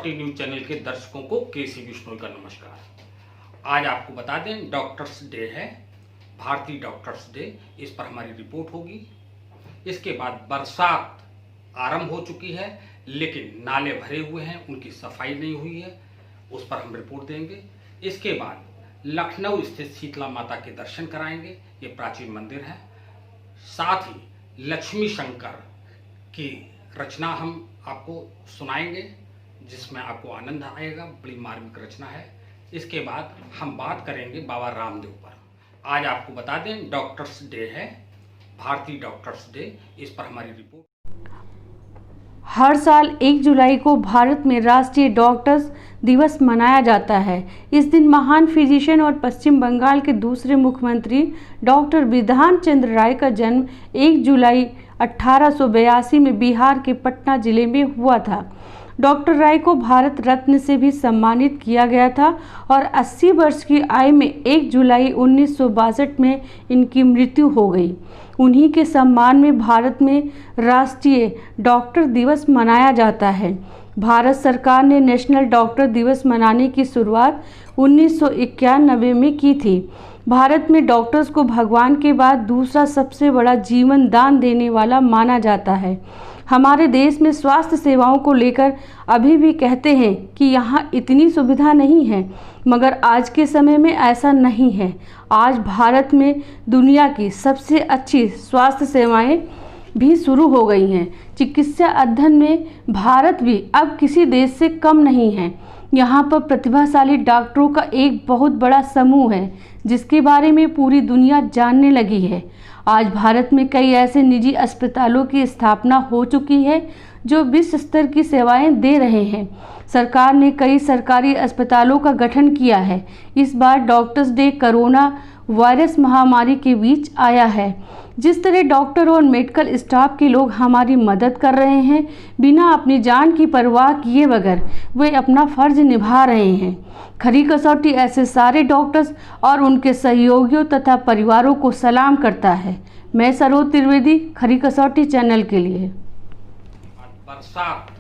40 news channel के दर्शकों को केसी बिश्नोई का नमस्कार। आज आपको बता दें डॉक्टर्स डे है, भारतीय डॉक्टर्स डे। इस पर हमारी रिपोर्ट होगी। इसके बाद बरसात आरंभ हो चुकी है, लेकिन नाले भरे हुए हैं, उनकी सफाई नहीं हुई है, उस पर हम रिपोर्ट देंगे। इसके बाद लखनऊ स्थित शीतला माता के दर्शन कराएंगे, ये प्राचीन मंदिर है। साथ ही लक्ष्मी शंकर की रचना हम आपको सुनाएंगे, जिसमें आपको आनंद आएगा। बड़ी मार्मिक रचना है। इसके बाद हम बात करेंगे बाबा रामदेव पर। आज आपको बता दें डॉक्टर्स डे है, भारतीय डॉक्टर्स डे। इस पर हमारी रिपोर्ट। हर साल 1 जुलाई को भारत में राष्ट्रीय डॉक्टर्स दिवस मनाया जाता है। इस दिन महान फिजिशियन और पश्चिम बंगाल के दूसरे मुख्यमंत्री डॉक्टर बिधान चंद्र राय का जन्म 1 जुलाई 1882 में बिहार के पटना जिले में हुआ था। डॉक्टर राय को भारत रत्न से भी सम्मानित किया गया था और 80 वर्ष की आयु में 1 जुलाई 1962 में इनकी मृत्यु हो गई। उन्हीं के सम्मान में भारत में राष्ट्रीय डॉक्टर दिवस मनाया जाता है। भारत सरकार ने नेशनल डॉक्टर दिवस मनाने की शुरुआत 1991 में की थी। भारत में डॉक्टर्स को भगवान के बाद दूसरा सबसे बड़ा जीवन दान देने वाला माना जाता है। हमारे देश में स्वास्थ्य सेवाओं को लेकर अभी भी कहते हैं कि यहाँ इतनी सुविधा नहीं है, मगर आज के समय में ऐसा नहीं है। आज भारत में दुनिया की सबसे अच्छी स्वास्थ्य सेवाएं भी शुरू हो गई हैं। चिकित्सा अध्ययन में भारत भी अब किसी देश से कम नहीं है। यहाँ पर प्रतिभाशाली डॉक्टरों का एक बहुत बड़ा समूह है, जिसके बारे में पूरी दुनिया जानने लगी है। आज भारत में कई ऐसे निजी अस्पतालों की स्थापना हो चुकी है जो विश्व स्तर की सेवाएं दे रहे हैं। सरकार ने कई सरकारी अस्पतालों का गठन किया है। इस बार डॉक्टर्स डे कोरोना वायरस महामारी के बीच आया है। जिस तरह डॉक्टर और मेडिकल स्टाफ के लोग हमारी मदद कर रहे हैं, बिना अपनी जान की परवाह किए बगैर वे अपना फर्ज निभा रहे हैं। खरी कसौटी ऐसे सारे डॉक्टर्स और उनके सहयोगियों तथा परिवारों को सलाम करता है। मैं सरोज त्रिवेदी, खरी कसौटी चैनल के लिए। बरसात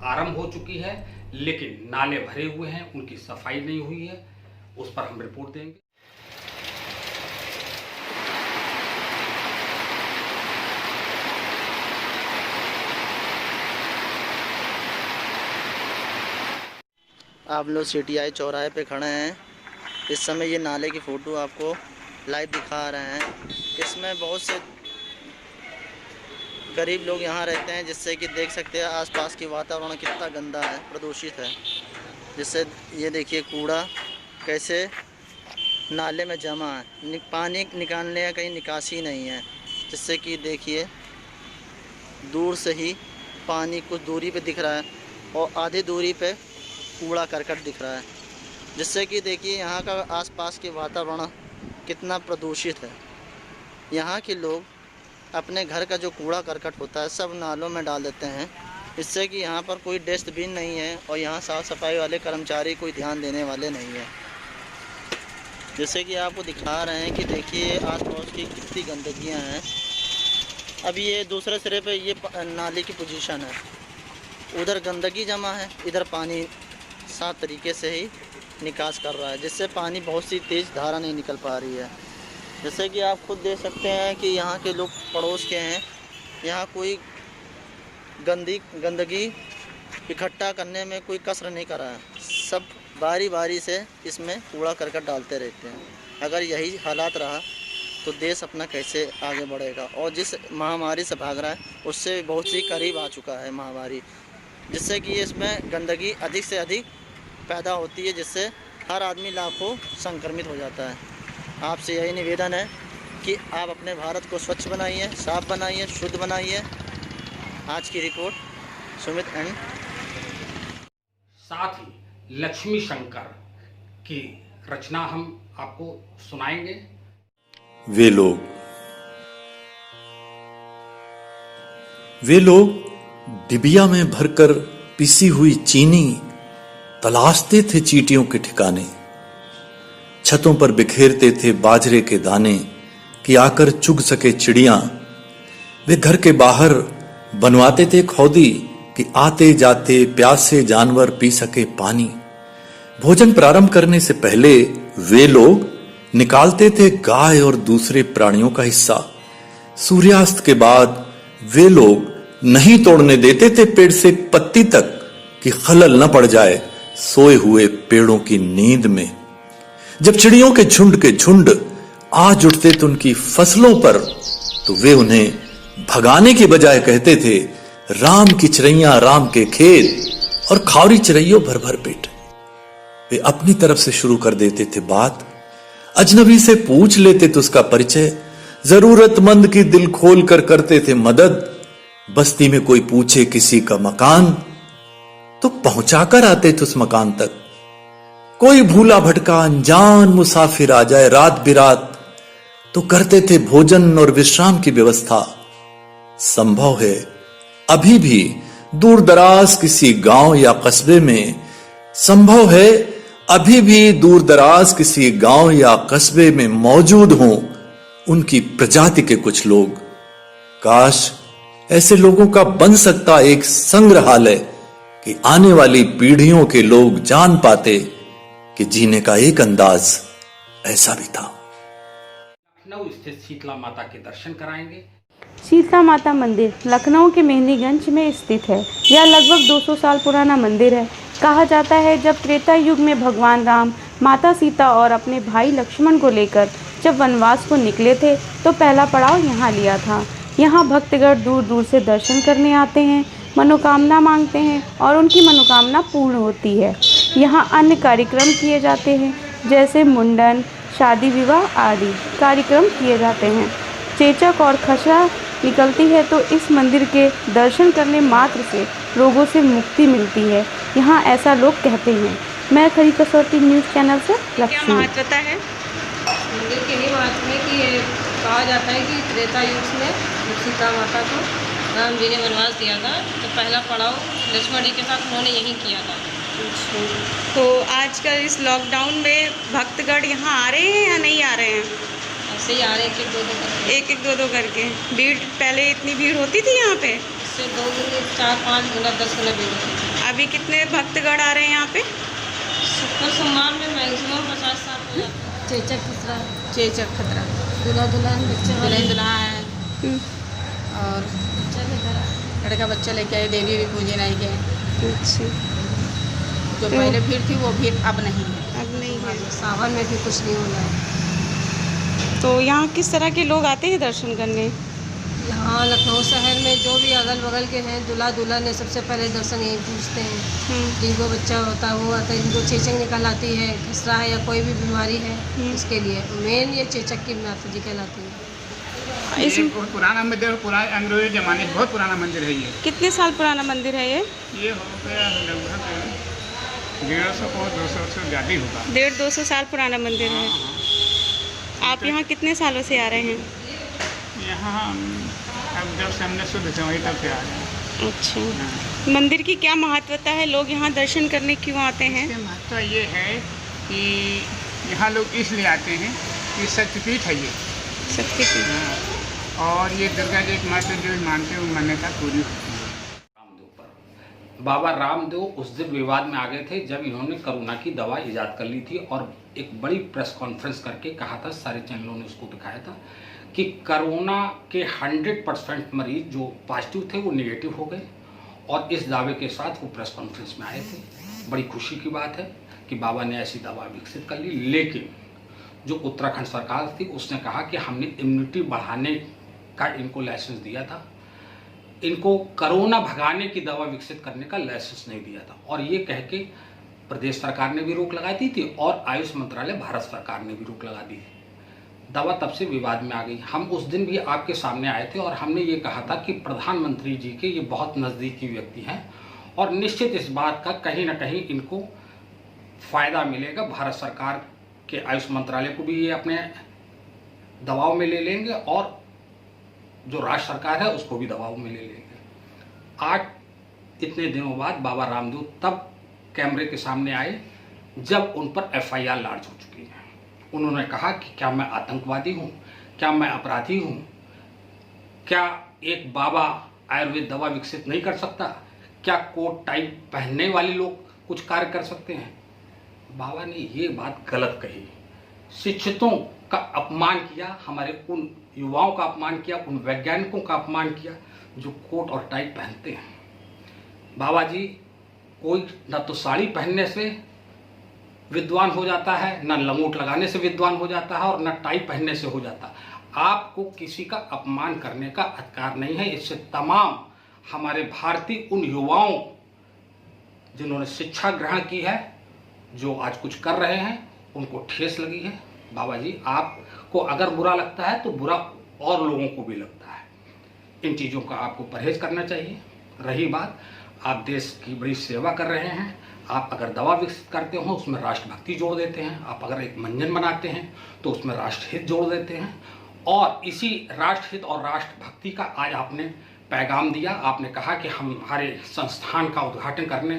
आरंभ हो चुकी है, लेकिन नाले भरे हुए हैं, उनकी सफाई नहीं हुई है, उस पर हम रिपोर्ट देंगे। आप लोग CTI चौराहे पे खड़े हैं। इस समय ये नाले की फ़ोटो आपको लाइव दिखा रहे हैं। इसमें बहुत से गरीब लोग यहाँ रहते हैं, जिससे कि देख सकते हैं आसपास की वातावरण कितना गंदा है, प्रदूषित है। जिससे ये देखिए कूड़ा कैसे नाले में जमा है, पानी निकालने का कहीं निकासी नहीं है। जिससे कि देखिए दूर से ही पानी कुछ दूरी पे दिख रहा है और आधी दूरी पे कूड़ा करकट दिख रहा है। जिससे कि देखिए यहाँ का आसपास के वातावरण कितना प्रदूषित है। यहाँ के लोग अपने घर का जो कूड़ा करकट होता है सब नालों में डाल देते हैं। इससे कि यहाँ पर कोई डस्टबिन नहीं है और यहाँ साफ़ सफाई वाले कर्मचारी कोई ध्यान देने वाले नहीं है। जैसे कि आपको दिखा रहे हैं कि देखिए आसपास की कितनी गंदगियाँ हैं। अभी ये दूसरे सिरे पे ये नाले की पोजीशन है। उधर गंदगी जमा है, इधर पानी साफ तरीके से ही निकास कर रहा है, जिससे पानी बहुत सी तेज़ धारा नहीं निकल पा रही है। जैसे कि आप खुद देख सकते हैं कि यहाँ के लोग पड़ोस के हैं। यहाँ कोई गंदगी इकट्ठा करने में कोई कसर नहीं कर रहा है। सब बारी बारी से इसमें कूड़ा करकट डालते रहते हैं। अगर यही हालात रहा तो देश अपना कैसे आगे बढ़ेगा। और जिस महामारी से भाग रहा है उससे बहुत सी करीब आ चुका है महामारी। जिससे कि इसमें गंदगी अधिक से अधिक पैदा होती है, जिससे हर आदमी लाखों संक्रमित हो जाता है। आपसे यही निवेदन है कि आप अपने भारत को स्वच्छ बनाइए, साफ बनाइए, शुद्ध बनाइए। आज की रिपोर्ट सुमित एंड। साथ ही लक्ष्मी शंकर की रचना हम आपको सुनाएंगे। वे लोग डिबिया में भरकर पिसी हुई चीनी तलाशते थे चींटियों के ठिकाने। छतों पर बिखेरते थे बाजरे के दाने कि आकर चुग सके चिड़ियां। वे घर के बाहर बनवाते थे खौदी कि आते जाते प्यासे जानवर पी सके पानी। भोजन प्रारंभ करने से पहले वे लोग निकालते थे गाय और दूसरे प्राणियों का हिस्सा। सूर्यास्त के बाद वे लोग नहीं तोड़ने देते थे पेड़ से एक पत्ती तक कि खलल न पड़ जाए सोए हुए पेड़ों की नींद में। जब चिड़ियों के झुंड आज उठते थे उनकी फसलों पर, तो वे उन्हें भगाने की बजाय कहते थे, राम की चिड़ैया राम के खेत और खावरी चिड़ैयों भर भर पेट। वे अपनी तरफ से शुरू कर देते थे बात, अजनबी से पूछ लेते थे उसका परिचय, जरूरतमंद की दिल खोल कर करते थे मदद। बस्ती में कोई पूछे किसी का मकान तो पहुंचाकर आते थे उस मकान तक। कोई भूला भटका अनजान मुसाफिर आ जाए रात बिरात तो करते थे भोजन और विश्राम की व्यवस्था। संभव है अभी भी दूर दराज किसी गांव या कस्बे में, संभव है अभी भी दूर दराज किसी गांव या कस्बे में मौजूद हों उनकी प्रजाति के कुछ लोग। काश ऐसे लोगों का बन सकता एक संग्रहालय कि आने वाली पीढ़ियों के लोग जान पाते कि जीने का एक अंदाज ऐसा भी था। लखनऊ स्थित शीतला माता के दर्शन कराएंगे। शीतला माता मंदिर लखनऊ के मेहंदीगंज में स्थित है। यह लगभग 200 साल पुराना मंदिर है। कहा जाता है जब त्रेता युग में भगवान राम माता सीता और अपने भाई लक्ष्मण को लेकर जब वनवास को निकले थे तो पहला पड़ाव यहाँ लिया था। यहाँ भक्तगण दूर दूर से दर्शन करने आते हैं, मनोकामना मांगते हैं और उनकी मनोकामना पूर्ण होती है। यहाँ अन्य कार्यक्रम किए जाते हैं जैसे मुंडन, शादी विवाह आदि कार्यक्रम किए जाते हैं। चेचक और खसरा निकलती है तो इस मंदिर के दर्शन करने मात्र से रोगों से मुक्ति मिलती है, यहाँ ऐसा लोग कहते हैं। मैं खरी कसौटी न्यूज़ चैनल से क्या लक्ष्मी। महत्वता है मंदिर के? ही महत्व है कि ये कहा जाता है कि त्रेता युग में सीता माता को राम जी ने वनवास दिया था तो पहला पड़ाव लक्ष्मण जी के साथ उन्होंने यही किया था। तो आजकल इस लॉकडाउन में भक्तगण यहाँ आ रहे हैं या नहीं आ रहे हैं? ऐसे ही आ रहे एक दो दो करके। भीड़ पहले इतनी भीड़ होती थी यहाँ पे? इससे 2 गुना 4-5 गुना 10 गुना भीड़ होती थी। अभी कितने भक्तगण आ रहे हैं यहाँ पे? शुक्र सोमवार में मैक्सिमम 50-60 हो जाते हैं। चेचक खतरा, चेचक खतरा, दूल्हा दुल्हन बच्चे दुल्हन दुल्हा है और बच्चा लेकर लड़का बच्चा लेके आए, देवी भी पूजन आई गए। अच्छा, जो पहले भीड़ थी वो भीड़ अब नहीं है। अब नहीं है। सावन में भी कुछ नहीं होना है। तो यहाँ किस तरह के लोग आते हैं दर्शन करने? यहाँ लखनऊ शहर में जो भी अगल बगल के हैं दूल्हा दुल्हन ने सबसे पहले दर्शन यहीं पूछते हैं। जिनको बच्चा होता है वो आता है, जिनको चेचक निकल आती है, खसरा है या कोई भी बीमारी है उसके लिए मेन ये चेचक की माता जी कहलाती है। ये बहुत पुराना मंदिर है, पुराने अंग्रेजी जमाने बहुत पुराना मंदिर है। ये कितने साल पुराना मंदिर है ये? हो गया लगभग 150 और 200 से ज़्यादा ही होगा। 150-200 साल पुराना मंदिर है। आप यहाँ कितने सालों से आ रहे हैं? यहाँ अब जब से हमने शुद्ध से वहीं तब से आ रहे हैं। अच्छा, मंदिर की क्या महत्वता है? लोग यहाँ दर्शन करने क्यों आते हैं? इसकी महत्व ये है कि यहाँ लोग इसलिए आते हैं कि शक्तिपीठ है ये। शक्तिपीठ। हाँ, और ये दुर्गा जी एकमात्र जो मानते हैं मान्यता पूरी होती है। रामदेव पर बाबा रामदेव उस दिन विवाद में आ गए थे जब इन्होंने कोरोना की दवा इजाद कर ली थी और एक बड़ी प्रेस कॉन्फ्रेंस करके कहा था, सारे चैनलों ने उसको दिखाया था कि कोरोना के 100% मरीज जो पॉजिटिव थे वो नेगेटिव हो गए और इस दावे के साथ वो प्रेस कॉन्फ्रेंस में आए थे। बड़ी खुशी की बात है कि बाबा ने ऐसी दवा विकसित कर ली, लेकिन जो उत्तराखंड सरकार थी उसने कहा कि हमने इम्यूनिटी बढ़ाने का इनको लाइसेंस दिया था, इनको कोरोना भगाने की दवा विकसित करने का लाइसेंस नहीं दिया था। और ये कह के प्रदेश सरकार ने भी रोक लगा दी थी और आयुष मंत्रालय भारत सरकार ने भी रोक लगा दी थी। दवा तब से विवाद में आ गई। हम उस दिन भी आपके सामने आए थे और हमने ये कहा था कि प्रधानमंत्री जी के ये बहुत नज़दीकी व्यक्ति हैं और निश्चित इस बात का कहीं ना कहीं इनको फ़ायदा मिलेगा। भारत सरकार के आयुष मंत्रालय को भी ये अपने दबाव में ले लेंगे और जो राज्य सरकार है उसको भी दबाव में ले लेंगे। आज इतने दिनों बाद बाबा रामदेव तब कैमरे के सामने आए जब उन पर FIR लॉन्च हो चुकी है। उन्होंने कहा कि क्या मैं आतंकवादी हूँ, क्या मैं अपराधी हूँ, क्या एक बाबा आयुर्वेद दवा विकसित नहीं कर सकता, क्या कोट टाई पहनने वाले लोग कुछ कार्य कर सकते हैं? बाबा ने ये बात गलत कही, शिक्षितों का अपमान किया, हमारे उन युवाओं का अपमान किया, उन वैज्ञानिकों का अपमान किया जो कोट और टाई पहनते हैं। बाबा जी, कोई न तो साड़ी पहनने से विद्वान हो जाता है, न लंगोट लगाने से विद्वान हो जाता है और न टाई पहनने से हो जाता है। आपको किसी का अपमान करने का अधिकार नहीं है। इससे तमाम हमारे भारतीय उन युवाओं जिन्होंने शिक्षा ग्रहण की है, जो आज कुछ कर रहे हैं, उनको ठेस लगी है। बाबा जी, आपको अगर बुरा लगता है तो बुरा और लोगों को भी लगता है। इन चीज़ों का आपको परहेज करना चाहिए। रही बात, आप देश की बड़ी सेवा कर रहे हैं, आप अगर दवा विकसित करते हो उसमें राष्ट्रभक्ति जोड़ देते हैं, आप अगर एक मंजन बनाते हैं तो उसमें राष्ट्रहित जोड़ देते हैं, और इसी राष्ट्रहित और राष्ट्रभक्ति का आज आपने पैगाम दिया। आपने कहा कि हमारे संस्थान का उद्घाटन करने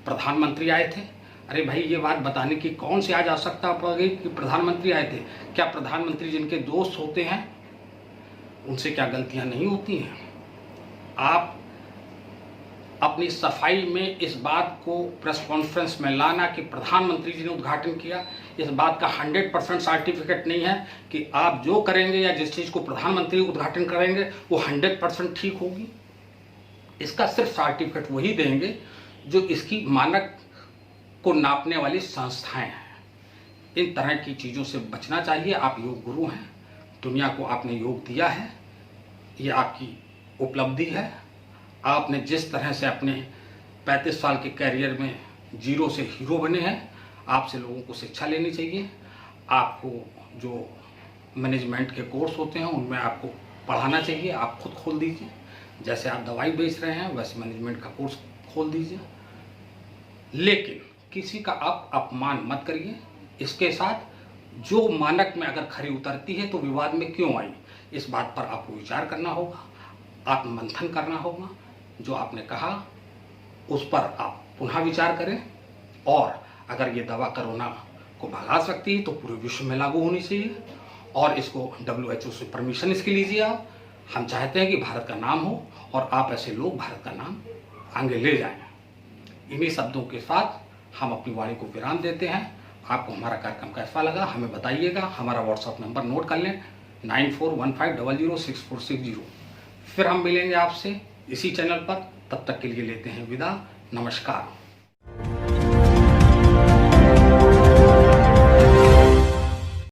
प्रधानमंत्री आए थे। अरे भाई, ये बात बताने की कौन सी आज आवश्यकता पड़ गई कि प्रधानमंत्री आए थे? क्या प्रधानमंत्री जिनके दोस्त होते हैं उनसे क्या गलतियां नहीं होती हैं? आप अपनी सफाई में इस बात को प्रेस कॉन्फ्रेंस में लाना कि प्रधानमंत्री जी ने उद्घाटन किया, इस बात का 100% सर्टिफिकेट नहीं है कि आप जो करेंगे या जिस चीज़ को प्रधानमंत्री उद्घाटन करेंगे वो 100% ठीक होगी। इसका सिर्फ सर्टिफिकेट वही देंगे जो इसकी मानक को नापने वाली संस्थाएं हैं। इन तरह की चीज़ों से बचना चाहिए। आप योग गुरु हैं, दुनिया को आपने योग दिया है, ये आपकी उपलब्धि है। आपने जिस तरह से अपने 35 साल के कैरियर में जीरो से हीरो बने हैं, आपसे लोगों को शिक्षा लेनी चाहिए। आपको जो मैनेजमेंट के कोर्स होते हैं उनमें आपको पढ़ाना चाहिए। आप खुद खोल दीजिए, जैसे आप दवाई बेच रहे हैं वैसे मैनेजमेंट का कोर्स खोल दीजिए, लेकिन किसी का आप अपमान मत करिए। इसके साथ जो मानक में अगर खरी उतरती है तो विवाद में क्यों आई, इस बात पर आपको विचार करना होगा, आत्ममंथन करना होगा। जो आपने कहा उस पर आप पुनः विचार करें, और अगर ये दवा कोरोना को भगा सकती है तो पूरे विश्व में लागू होनी चाहिए, और इसको WHO से परमिशन इसकी लीजिए आप। हम चाहते हैं कि भारत का नाम हो और आप ऐसे लोग भारत का नाम आगे ले जाएं। इन्हीं शब्दों के साथ हम अपनी वाणी को विराम देते हैं। आपको हमारा कार्यक्रम कैसा लगा हमें बताइएगा। हमारा व्हाट्सएप नंबर नोट कर लें, 9415006460। फिर हम मिलेंगे आपसे इसी चैनल पर। तब तक के लिए लेते हैं विदा। नमस्कार।